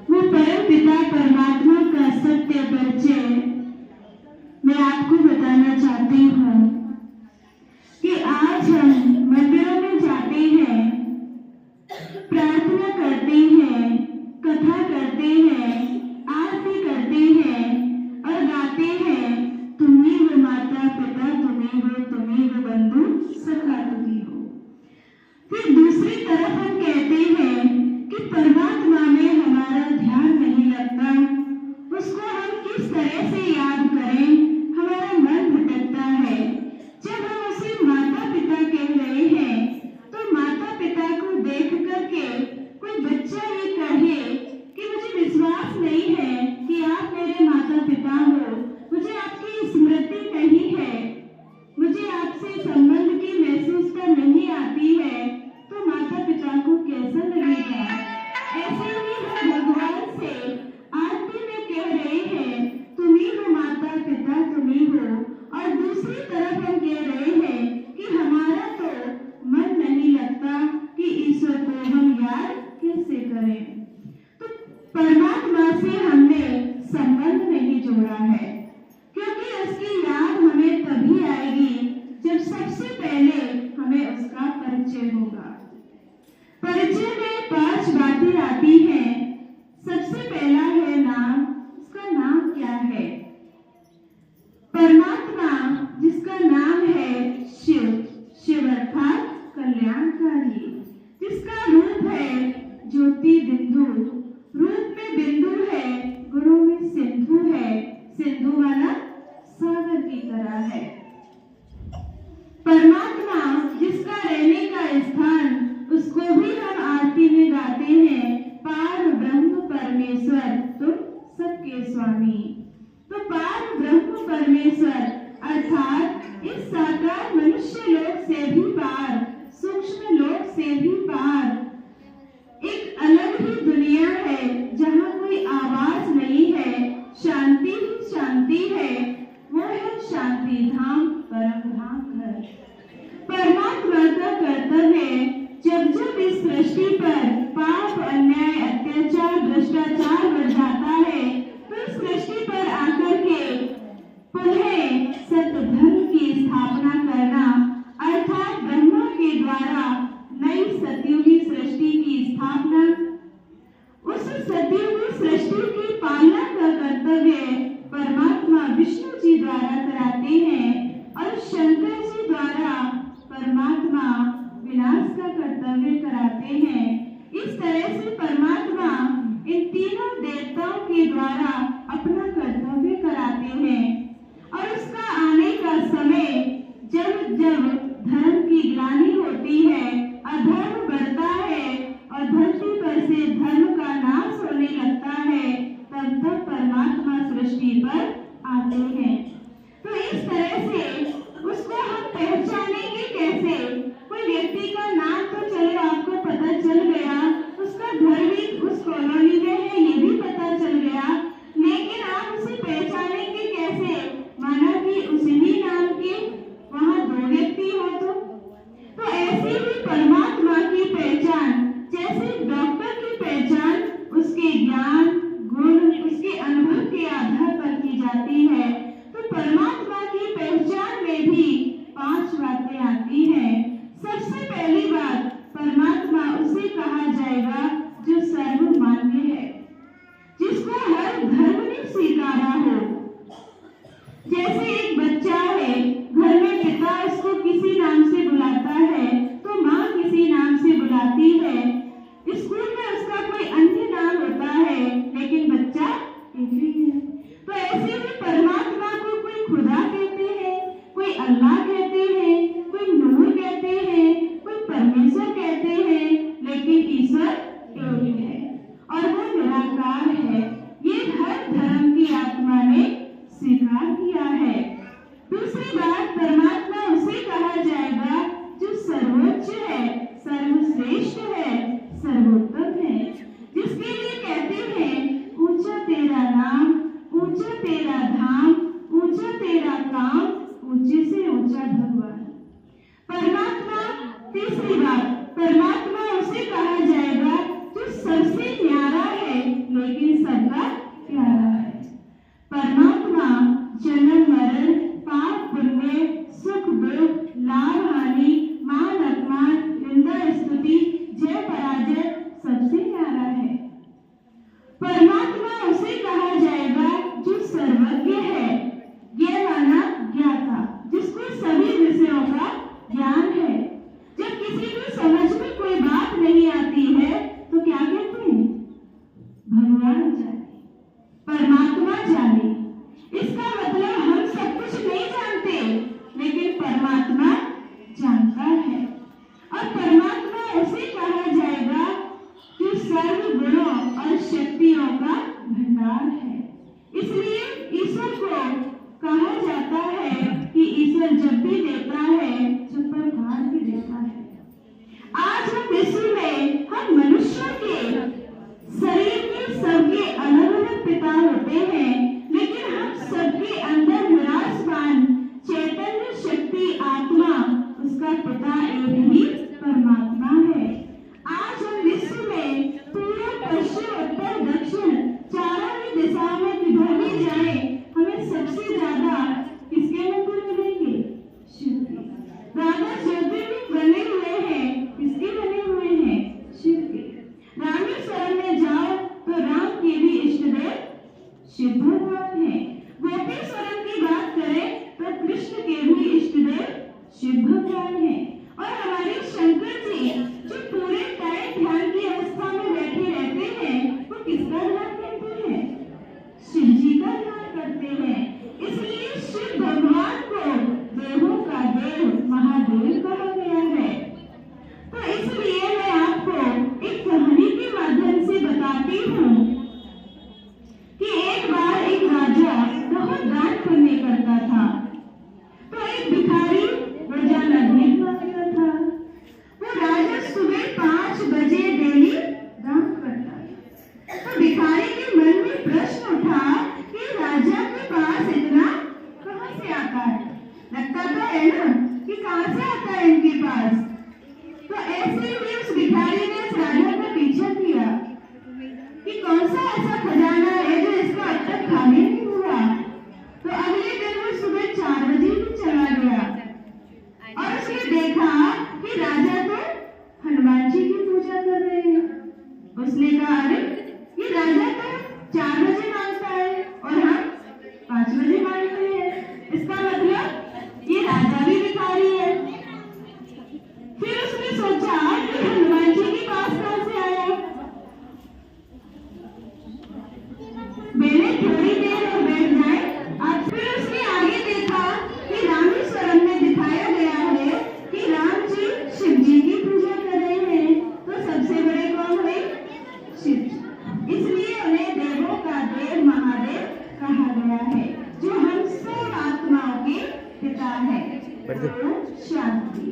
वो परम पिता परमात्मा का सत्य परिचय मैं आपको बताना चाहती हूँ कि आज हम मंदिरों में जाते हैं, प्रार्थना करते हैं, कथा करते हैं, आरती करते हैं और गाते हैं, तुम ही हो माता पिता, तुम ही हो बंधु सखा, तुम ही हो। फिर दूसरी तरफ हम कहते हैं कि परमात्मा में हमारा ध्यान नहीं लगता, उसको हम किस तरह से याद करें, हमारा मन भटकता है। जब हम उसे माता पिता कह रहे हैं तो माता पिता को देख करके कोई बच्चा ये कहे कि मुझे विश्वास नहीं है कि आप मेरे माता पिता हो, मुझे आपकी स्मृति नहीं है, मुझे आपसे संबंध की महसूसता नहीं आती है, तो माता पिता को कैसा लगेगा। ऐसे ही हम भगवान से आरती में कह रहे हैं तुम ही हो माता पिता, तुम ही हो, और दूसरी तरफ हम कह रहे हैं कि हमारा तो मन नहीं लगता कि ईश्वर को हम याद कैसे करें। तो परमात्मा से हमने संबंध नहीं जोड़ा है, क्योंकि उसकी याद हमें तभी आएगी जब सबसे पहले हमें उसका परिचय होगा। परिचय में 5 बातें आती हैं। सबसे पहला है नाम। उसका नाम क्या है? परमात्मा जिसका नाम है शिव, शिव अर्थात कल्याणकारी, जिसका रूप है ज्योति बिंदु, रूप में बिंदु है, गुरु में सिंधु है, सिंधु वाला सागर की तरह है। परमात्मा जिसका रहने का स्थान, उसको भी हम आरती में गाते हैं, पार ब्रह्म परमेश्वर तुम सबके स्वामी। तो पार ब्रह्म परमेश्वर अर्थात इस साकार मनुष्य लोक से भी पार, सूक्ष्म लोक से भी पार एक अलग ही दुनिया है, जहाँ कोई आवाज नहीं है, शांति ही शांति है, वो है शांति धाम, परम धाम घर। परमात्मा का कर्तव्य जब जब इस सृष्टि पर पाप, अन्याय, अत्याचार, भ्रष्टाचार बढ़ जाता है, तो इस सृष्टि पर आकर के पुनः सत्य धर्म की स्थापना करना, अर्थात ब्रह्मा के द्वारा नई सतयुगी सृष्टि की स्थापना, उस सतयुगी सृष्टि की पालना का कर्तव्य परमात्मा विष्णु जी द्वारा कराते हैं और शंकर जी द्वारा परमात्मा विनाश का कर्तव्य कराते हैं। इस तरह से परमात्मा इन तीनों देवताओं के द्वारा अपना कर्तव्य कराते हैं। और उसका आने का समय जब जब धर्म की ग्लानि होती है, अधर्म बढ़ता है और धरती पर से धर्म का नाश होने लगता है, तब तक परमात्मा सृष्टि पर आते हैं। तो इस तरह से उसको हम पहचानेंगे कैसे? कोई व्यक्ति का नाम तो चलो आपको पता चल गया, उसका घर भी उस कॉलोनी में है ये भी पता चल गया, लेकिन आप उसे पहचानेंगे कैसे? माना कि उसी नाम के वहाँ 2 व्यक्ति हो तो ऐसे ही परमात्मा की पहचान, जैसे डॉक्टर की पहचान उसके ज्ञान, गुण, उसके अनुभव के आधार पर की जाती है, तो परमात्मा की पहचान में भी 5 बातें आती हैं। सबसे पहली बात, परमात्मा उसे कहा जाएगा जो सर्वमान्य है, जिसको हर धर्म ने स्वीकारा हो। जैसे एक बच्चा है, घर में पिता उसको किसी नाम से बुलाता है तो माँ किसी नाम से बुलाती है, स्कूल में उसका कोई अन्य नाम होता है, लेकिन बच्चा एक ही है। तो ऐसे ही परमात्मा को कोई खुदा कहते हैं, कोई अल्लाह कहते हैं, कोई नूर कहते हैं, कोई परमेश्वर कहते हैं, लेकिन ईश्वर एक है और वो निराकार है। ये हर धर्म की आत्मा ने स्वीकार किया है। दूसरी बात, परमात्मा उसे कहा जाएगा जो सर्वोच्च है, सर्वश्रेष्ठ है, सर्वोत्तम है, जिसके लिए कहते हैं ऊंचा तेरा नाम, ऊंचा तेरा धाम, ऊंचा तेरा काम, ऊंचे से ऊंचा भगवान। परमात्मा, तीसरी बात, परमात्मा उसे कहा जाएगा जो सबसे न्यारा है, परमात्मा उसे कहा जाएगा जो सर्वज्ञ है। ज्ञ माना ज्ञाता, जिसको सभी विषयों का ज्ञान है। जब किसी को समझ में कोई बात नहीं आती है तो क्या कहते हैं? भगवान जाने, परमात्मा जाने। इसका मतलब हम सब कुछ नहीं जानते, लेकिन परमात्मा जानता है। और परमात्मा उसे कहा जाएगा जो सर्व गुणों और शक्तियों का भंडार है। इसलिए ईश्वर को कहा जाता है कि ईश्वर जब भी देता है जब प्रकार भी देता है। आज हम विश्व में हम मनुष्यों के शरीर में सबके अलग अलग पिता होते हैं, लेकिन हम सबके अंदर विराजमान चैतन्य शक्ति आत्मा, उसका पिता एक ही परमात्मा है। आज हम विश्व में पूर्व पश्चिम उत्तर दक्षिण चारों ही दिशा में किधर भी जाए, हमें सबसे ज्यादा किसके मंदिर मिलेंगे? शिव के। राधा ज्योतिर्लिंग बने हुए हैं, किसके बने हुए हैं? शिव के। रामेश्वरम में जाओ तो राम के भी इष्ट देव शिव भगवान है। गोपेश्वरम की बात करें तो कृष्ण के भी इष्ट देव शिव भगवान है। और हमारे शंकर जी जो पूरे टाइम ध्यान की अवस्था में बैठे रहते हैं, वो किसका ध्यान करते हैं? शिव जी का ध्यान करते हैं। इसलिए शिव भगवान को देवों का देव महादेव कहा गया है। तो इसलिए मैं आपको एक कहानी के माध्यम से बताती हूँ कि एक बार एक राजा बहुत दान पुण्य करता था। तो एक भिखारी रोजाना भीख मांगता था। वो राजा सुबह 5 बजे डेली दान करता था। तो भिखारी के मन में प्रश्न उठा कि राजा के पास इतना कहाँ से आता है? लगता तो है ना कि कहाँ से आता है इनके पास। तो ऐसे ही उस भिखारी ने उस राजा का पीछा किया कि कौन सा ऐसा खजाना है जो इसका अब तक खाली नहीं हुआ। तो अगले दिन वो सुबह 4 बजे भी चला गया और उसने देखा कि राजा तो हनुमान जी की पूजा कर रहे हैं। उसने कहा, अरे ये राजा तो 4 बजे मांगता है और हम 5 बजे मांगते हैं, इसका मतलब ये राजा भी भिखारी है। फिर उसने सोचा कि हनुमान जी के पास कहां से आया। मैंने थोड़ी देर और बैठ जाए। अब फिर उसने आगे देखा कि रामेश्वरम में दिखाया गया है कि राम जी शिव जी की पूजा कर रहे हैं। तो सबसे बड़े कौन हुए? शिव जी। इसलिए उन्हें देवों का देव महादेव कहा गया है, जो हम सब आत्माओं के पिता है। शांति।